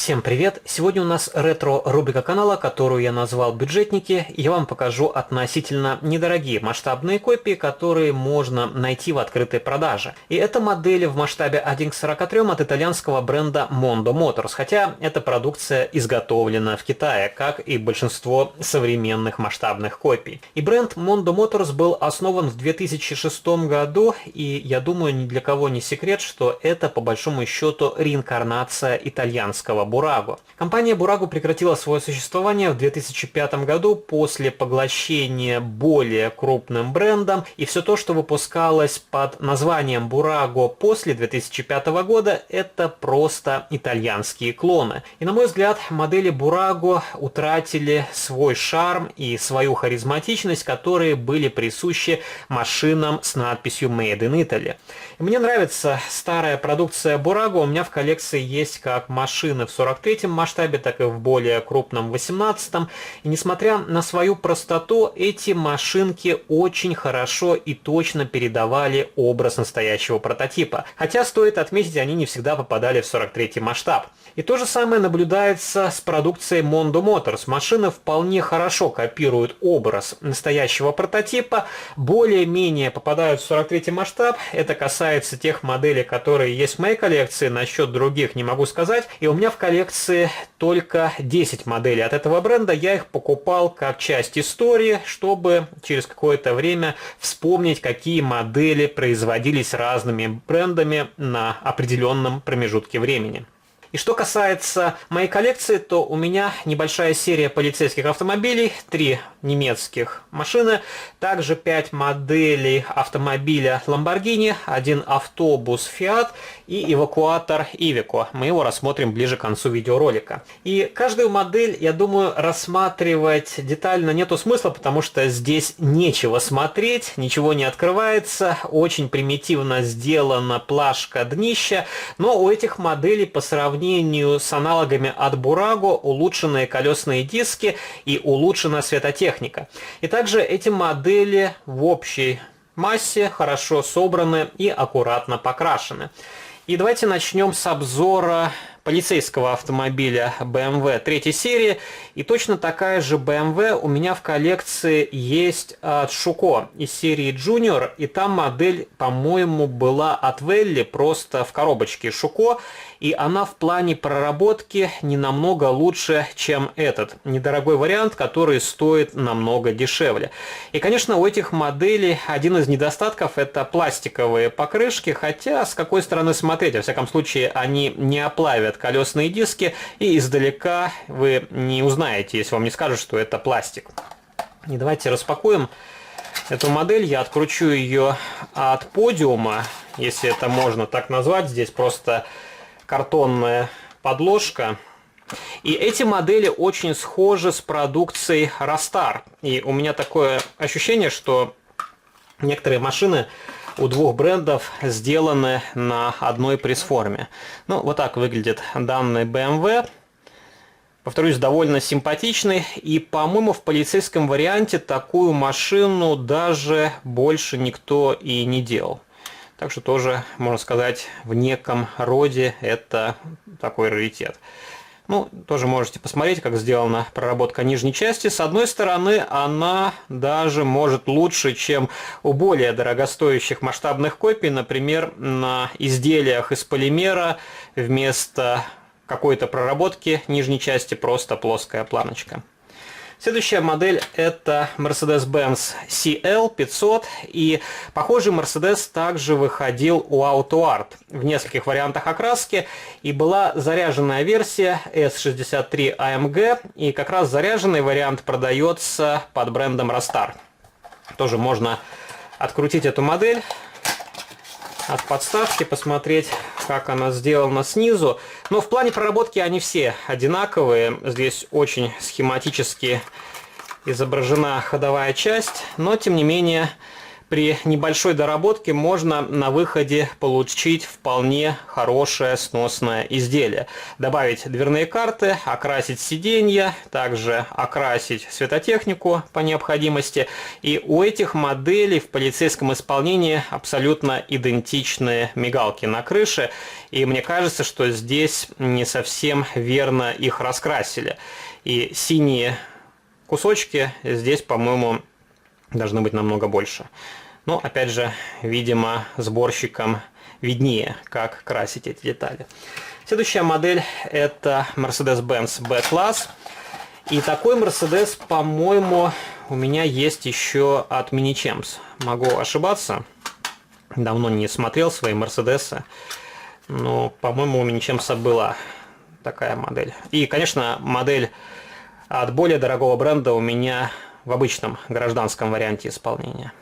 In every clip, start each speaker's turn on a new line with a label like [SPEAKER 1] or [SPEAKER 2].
[SPEAKER 1] Всем привет! Сегодня у нас ретро-рубрика канала, которую я назвал «Бюджетники», и я вам покажу относительно недорогие масштабные копии, которые можно найти в открытой продаже. И это модели в масштабе 1:43 от итальянского бренда Mondo Motors, хотя эта продукция изготовлена в Китае, как и большинство современных масштабных копий. И бренд Mondo Motors был основан в 2006 году, и я думаю, ни для кого не секрет, что это по большому счету реинкарнация итальянского Burago. Компания Burago прекратила свое существование в 2005 году после поглощения более крупным брендом, и все то, что выпускалось под названием Burago после 2005 года, это просто итальянские клоны. И на мой взгляд, модели Burago утратили свой шарм и свою харизматичность, которые были присущи машинам с надписью Made in Italy. И мне нравится старая продукция Burago, у меня в коллекции есть как машины в 43-м масштабе, так и в более крупном 18-м. И несмотря на свою простоту, эти машинки очень хорошо и точно передавали образ настоящего прототипа. Хотя, стоит отметить, они не всегда попадали в 43-й масштаб. И то же самое наблюдается с продукцией Mondo Motors. Машины вполне хорошо копируют образ настоящего прототипа, более-менее попадают в 43-й масштаб. Это касается тех моделей, которые есть в моей коллекции, насчет других не могу сказать. И у меня в коллекции только 10 моделей от этого бренда. Я их покупал как часть истории, чтобы через какое-то время вспомнить, какие модели производились разными брендами на определенном промежутке времени. И что касается моей коллекции, то у меня небольшая серия полицейских автомобилей, 3 немецких машины, также 5 моделей автомобиля Lamborghini, 1 автобус Fiat и эвакуатор Iveco. Мы его рассмотрим ближе к концу видеоролика. И каждую модель, я думаю, рассматривать детально нету смысла, потому что здесь нечего смотреть, ничего не открывается, очень примитивно сделана плашка днища, но у этих моделей по сравнению с аналогами от Burago улучшенные колесные диски и улучшена светотехника. И также эти модели в общей массе хорошо собраны и аккуратно покрашены. И давайте начнем с обзора полицейского автомобиля BMW 3 серии. И точно такая же BMW у меня в коллекции есть от Schuco из серии Junior. И там модель, по-моему, была от Welly, просто в коробочке Schuco. И она в плане проработки не намного лучше, чем этот недорогой вариант, который стоит намного дешевле. И, конечно, у этих моделей один из недостатков — это пластиковые покрышки, хотя с какой стороны смотреть, во всяком случае, они не оплавят колесные диски, и издалека вы не узнаете, если вам не скажут, что это пластик. И давайте распакуем эту модель. Я откручу ее от подиума, если это можно так назвать. Здесь просто картонная подложка. И эти модели очень схожи с продукцией Rostar. И у меня такое ощущение, что некоторые машины у двух брендов сделаны на одной пресс-форме. Ну, вот так выглядит данный BMW. Повторюсь, довольно симпатичный. И, по-моему, в полицейском варианте такую машину даже больше никто и не делал. Так что тоже, можно сказать, в неком роде это такой раритет. Ну, тоже можете посмотреть, как сделана проработка нижней части. С одной стороны, она даже может лучше, чем у более дорогостоящих масштабных копий. Например, на изделиях из полимера вместо какой-то проработки нижней части просто плоская планочка. Следующая модель — это Mercedes-Benz CL500, и похожий Mercedes также выходил у AutoArt в нескольких вариантах окраски, и была заряженная версия S63 AMG, и как раз заряженный вариант продается под брендом Rostar. Тоже можно открутить эту модель от подставки, посмотреть, как она сделана снизу. Но в плане проработки они все одинаковые. Здесь очень схематически изображена ходовая часть, но тем не менее при небольшой доработке можно на выходе получить вполне хорошее сносное изделие. Добавить дверные карты, окрасить сиденья, также окрасить светотехнику по необходимости. И у этих моделей в полицейском исполнении абсолютно идентичные мигалки на крыше. И мне кажется, что здесь не совсем верно их раскрасили. И синие кусочки здесь, по-моему, должны быть намного больше. Но, опять же, видимо, сборщикам виднее, как красить эти детали. Следующая модель – это Mercedes-Benz B-класс. И такой Mercedes, по-моему, у меня есть еще от Mini-Champs. Могу ошибаться. Давно не смотрел свои Mercedes. Но, по-моему, у Mini-Champs была такая модель. И, конечно, модель от более дорогого бренда у меня в обычном гражданском варианте исполнения.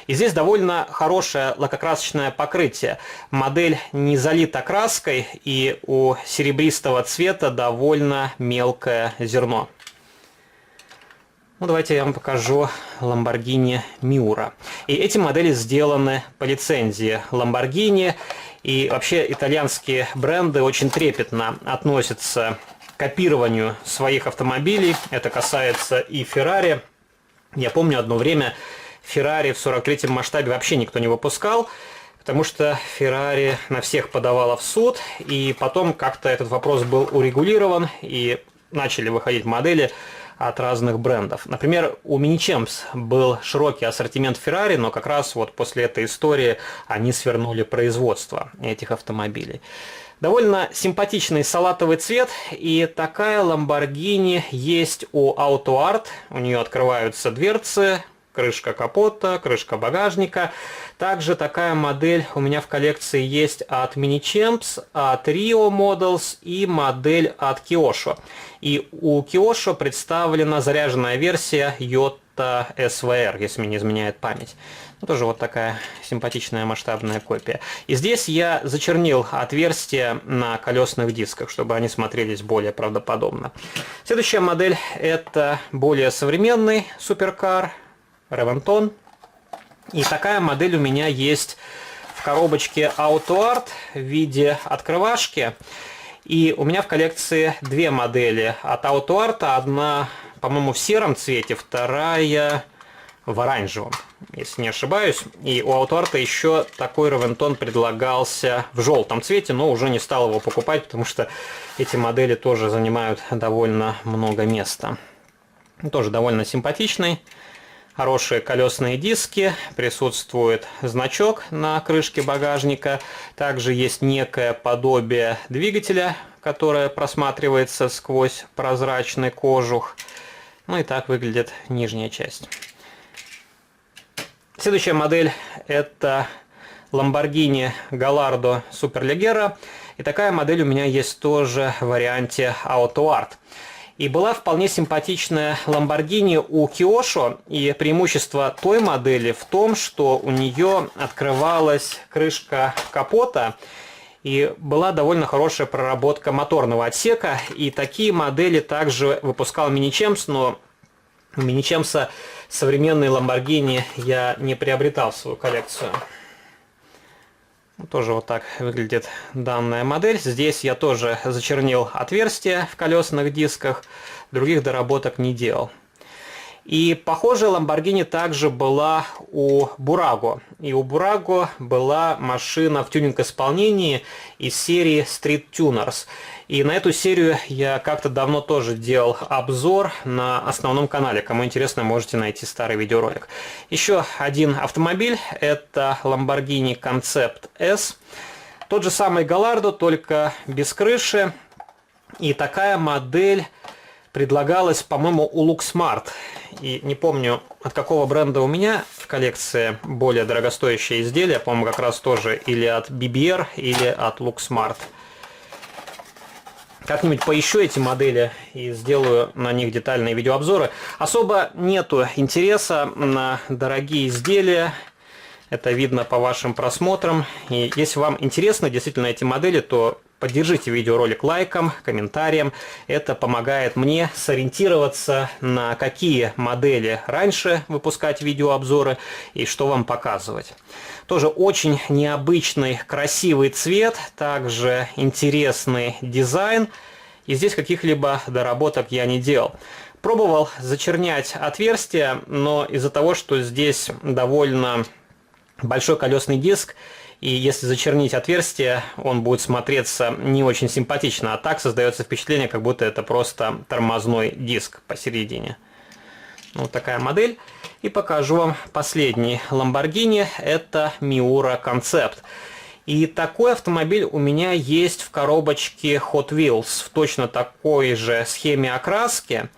[SPEAKER 1] И здесь довольно хорошее лакокрасочное покрытие. Модель не залита краской, и у серебристого цвета довольно мелкое зерно. Ну, давайте я вам покажу Lamborghini Miura. И эти модели сделаны по лицензии Lamborghini. И вообще итальянские бренды очень трепетно относятся копированию своих автомобилей. Это касается и Ferrari. Я помню, одно время Ferrari в 43-м масштабе вообще никто не выпускал, потому что Ferrari на всех подавала в суд, и потом как-то этот вопрос был урегулирован, и начали выходить модели от разных брендов. Например, у Mini-Champs был широкий ассортимент Ferrari, но как раз вот после этой истории они свернули производство этих автомобилей. Довольно симпатичный салатовый цвет, и такая Lamborghini есть у AutoArt. У нее открываются дверцы, крышка капота, крышка багажника. Также такая модель у меня в коллекции есть от Mini-Champs, от Rio Models и модель от Kyosho. И у Kyosho представлена заряженная версия Yota SVR, если мне не изменяет память. Ну, тоже вот такая симпатичная масштабная копия. И здесь я зачернил отверстия на колесных дисках, чтобы они смотрелись более правдоподобно. Следующая модель – это более современный суперкар Reventon. И такая модель у меня есть в коробочке AutoArt в виде открывашки. И у меня в коллекции две модели от AutoArt. Одна, по-моему, в сером цвете, вторая в оранжевом, если не ошибаюсь. И у AutoArt еще такой Reventon предлагался в желтом цвете, но уже не стал его покупать, потому что эти модели тоже занимают довольно много места. Тоже довольно симпатичный. Хорошие колесные диски, присутствует значок на крышке багажника. Также есть некое подобие двигателя, которое просматривается сквозь прозрачный кожух. Ну и так выглядит нижняя часть. Следующая модель – это Lamborghini Gallardo Superleggera. И такая модель у меня есть тоже в варианте AutoArt. И была вполне симпатичная Lamborghini у Kyosho. И преимущество той модели в том, что у нее открывалась крышка капота. И была довольно хорошая проработка моторного отсека. И такие модели также выпускал Mini-Champs, но у Mini-Champs современные Lamborghini я не приобретал в свою коллекцию. Тоже вот так выглядит данная модель. Здесь я тоже зачернил отверстия в колесных дисках, других доработок не делал. И похожая Lamborghini также была у Burago. И у Burago была машина в тюнинг-исполнении из серии Street Tuners. И на эту серию я как-то давно тоже делал обзор на основном канале. Кому интересно, можете найти старый видеоролик. Еще один автомобиль – это Lamborghini Concept S. Тот же самый Gallardo, только без крыши. И такая модель предлагалась, по-моему, у Luxmart. И не помню, от какого бренда у меня в коллекции более дорогостоящее изделие. По-моему, как раз тоже или от BBR, или от Luxmart. Как-нибудь поищу эти модели и сделаю на них детальные видеообзоры. Особо нету интереса на дорогие изделия. Это видно по вашим просмотрам. И если вам интересны действительно эти модели, то поддержите видеоролик лайком, комментарием. Это помогает мне сориентироваться, на какие модели раньше выпускать видеообзоры и что вам показывать. Тоже очень необычный, красивый цвет, также интересный дизайн. И здесь каких-либо доработок я не делал. Пробовал зачернять отверстия, но из-за того, что здесь довольно большой колесный диск, и если зачернить отверстие, он будет смотреться не очень симпатично, а так создается впечатление, как будто это просто тормозной диск посередине. Вот такая модель. И покажу вам последний Lamborghini, это Miura Concept. И такой автомобиль у меня есть в коробочке Hot Wheels, в точно такой же схеме окраски.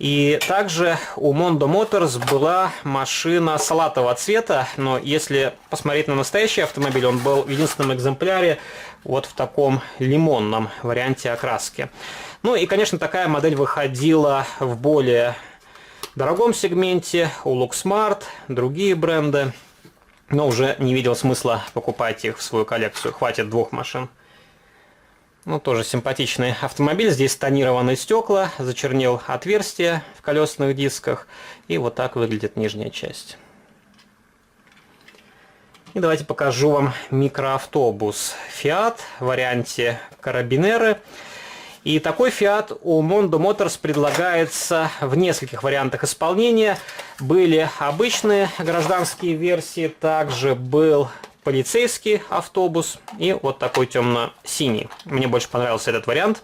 [SPEAKER 1] И также у Mondo Motors была машина салатового цвета, но если посмотреть на настоящий автомобиль, он был в единственном экземпляре вот в таком лимонном варианте окраски. Ну и, конечно, такая модель выходила в более дорогом сегменте у Looksmart, другие бренды, но уже не видел смысла покупать их в свою коллекцию, хватит двух машин. Ну, тоже симпатичный автомобиль. Здесь тонированные стекла, зачернел отверстие в колесных дисках. И вот так выглядит нижняя часть. И давайте покажу вам микроавтобус Fiat в варианте Carabinieri. И такой Fiat у Mondo Motors предлагается в нескольких вариантах исполнения. Были обычные гражданские версии, также был полицейский автобус и вот такой темно-синий. Мне больше понравился этот вариант.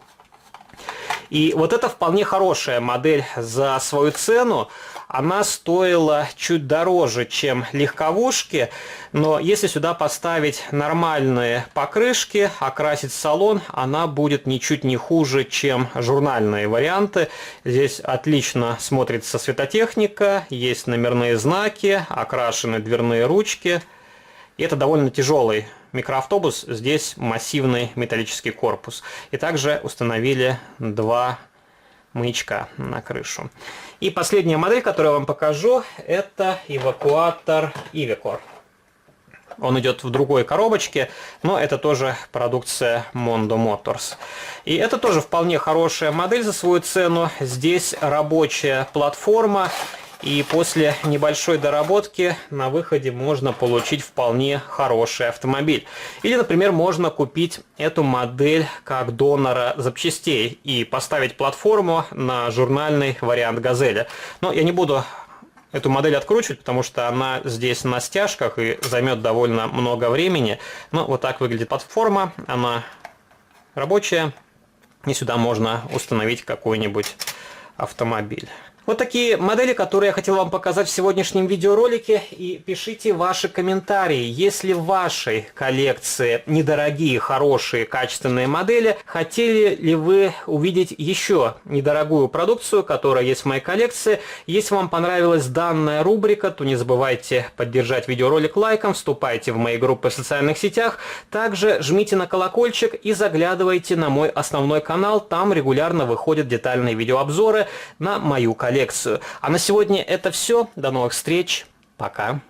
[SPEAKER 1] И вот это вполне хорошая модель за свою цену. Она стоила чуть дороже, чем легковушки, но если сюда поставить нормальные покрышки, окрасить салон, она будет ничуть не хуже, чем журнальные варианты. Здесь отлично смотрится светотехника, есть номерные знаки, окрашены дверные ручки. И это довольно тяжелый микроавтобус, здесь массивный металлический корпус. И также установили два маячка на крышу. И последняя модель, которую я вам покажу, это эвакуатор Iveco. Он идет в другой коробочке, но это тоже продукция Mondo Motors. И это тоже вполне хорошая модель за свою цену. Здесь рабочая платформа. И после небольшой доработки на выходе можно получить вполне хороший автомобиль. Или, например, можно купить эту модель как донора запчастей и поставить платформу на журнальный вариант «Газели». Но я не буду эту модель откручивать, потому что она здесь на стяжках и займет довольно много времени. Но вот так выглядит платформа, она рабочая, и сюда можно установить какой-нибудь автомобиль. Вот такие модели, которые я хотел вам показать в сегодняшнем видеоролике. И пишите ваши комментарии. Если в вашей коллекции недорогие, хорошие, качественные модели, хотели ли вы увидеть еще недорогую продукцию, которая есть в моей коллекции. Если вам понравилась данная рубрика, то не забывайте поддержать видеоролик лайком, вступайте в мои группы в социальных сетях. Также жмите на колокольчик и заглядывайте на мой основной канал. Там регулярно выходят детальные видеообзоры на мою коллекцию. А на сегодня это все. До новых встреч. Пока.